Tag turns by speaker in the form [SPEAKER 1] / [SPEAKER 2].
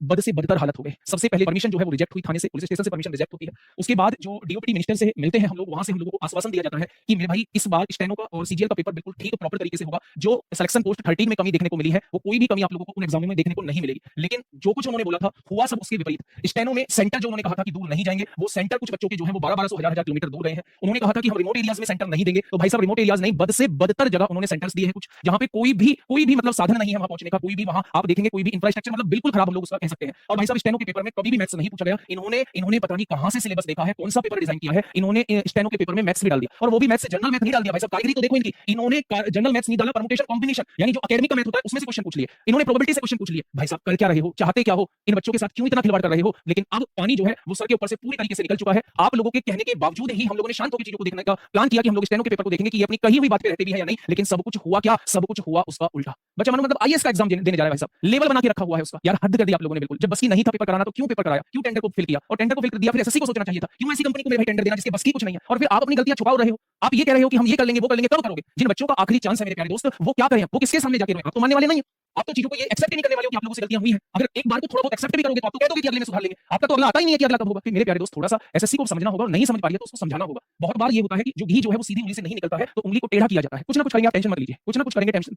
[SPEAKER 1] बद से बदतर हालत हो गई। सबसे पहले परमिशन जो है वो रिजेक्ट हुई, थाने से, पुलिस स्टेशन से परमिशन रिजेक्ट होती है। उसके बाद जो डीओपीटी मिनिस्टर से मिलते हैं हम लोग, वहां से हम लोगों को आश्वासन दिया जाता है कि मेरे भाई इस बार स्टेनो का और सीजीएल का पेपर बिल्कुल ठीक प्रॉपर तरीके से होगा। जो सिलेक्शन पोस्ट 13 में कमी देखने को मिली है वो कोई भी कमी आप लोगों को उन एग्जामों में देखने को नहीं मिलेगी। लेकिन जो कुछ उन्होंने बोला था हुआ सब उसके विपरीत। स्टेनो में सेंटर जो उन्होंने कहा था कि दूर नहीं जाएंगे, वो सेंटर कुछ बच्चों के जो है वो 1200 हजार किलोमीटर दूर रहे हैं। उन्होंने कहा था कि हम रिमोट एरियाज में सेंटर नहीं देंगे, तो भाई साहब रिमोट एरियाज नहीं, बद से बदतर जगह उन्होंने सेंटर्स दिए हैं कुछ, जहां पे कोई भी मतलब साधन नहीं है वहां पहुंचने का, कोई भी वहां आप देखेंगे कोई भी इंफ्रास्ट्रक्चर मतलब बिल्कुल खराब हम लोग उसका कह सकते हैं। और भाई साहब स्टेनो के पेपर में कभी भी मैथ्स नहीं पूछा गया। इन्होंने पता नहीं कहां से सिलेबस देखा है, कौन सा पेपर डिजाइन किया है, इन्होंने स्टेनो के पेपर में मैथ्स भी डाल दिया, और वो भी मैथ्स से जनरल मैथ नहीं डाल दिया भाई साहब। कारीगरी तो देखो इनकी, इन्होंने जनरल मैथ्स नहीं डाला, परमुटेशन कॉम्बिनेशन यानी जो एकेडमिक का मैथ होता है उसमें से क्वेश्चन पूछ लिए, इन्होंने प्रोबेबिलिटी से क्वेश्चन पूछ लिए। भाई साहब कर क्या रहे हो, चाहते क्या हो, इन बच्चों के साथ क्यों इतना खिलवाड़ कर रहे हो। लेकिन अब पानी जो है वो सर के ऊपर से पूरी तरीके से निकल चुका है। आप लोगों के कहने के बावजूद ही हम लोगों ने शांत होकर चीजों को देखने का प्लान किया कि हम लोग स्टेनो के पेपर को देखेंगे कि ये अपनी कही हुई बात पे रहते भी है या नहीं। लेकिन सब कुछ हुआ क्या, सब कुछ हुआ उसका उल्टा। बच्चा मानो मतलब आईएएस का एग्जाम देने जा रहा है भाई साहब, लेवल बना के रखा हुआ है उसका। यार हद कर दिया आप लोगों ने बिल्कुल। जब बस की नहीं था पेपर कराना तो क्यों पेपर कराया, क्यों टेंडर को फिल किया, और टेंडर को फिल कर दिया फिर एसएससी को सोचना चाहिए था। क्यों ऐसी कंपनी को मेरे भाई टेंडर देना जिसके बस की कुछ नहीं है, और फिर आप अपनी गलतियां छुपा रहे हो। आप ये कह रहे हो कि हम ये कर लेंगे वो कर लेंगे, कब करोगे। जिन बच्चों का आखिरी चांस है मेरे प्यारे दोस्त, वो क्या करें, वो किसके सामने जाके रोए। आप तो मानने वाले नहीं हो, आप तो चीजों को ये एक्सेप्ट नहीं करने वाले हो कि आप लोगों से गलतियां हुई हैं। अगर एक बार को थोड़ा बहुत एक्सेप्ट भी करोगे तो आप तो कह दोगे कि अगले में सुधार लेंगे। आपका तो अगला आता ही नहीं है कि अगला कब होगा। मेरे प्यारे दोस्त थोड़ा सा एसएससी को समझना होगा, और नहीं समझ पा रही है तो उसको समझाना होगा। बहुत बार ये होता है कि जो घी जो है वो सीधी उंगली से नहीं निकलता है, तो उंगली को टेढ़ा किया जाता है। कुछ ना कुछ करेंगे, आप टेंशन मत लीजिए, कुछ ना कुछ करेंगे, टेंशन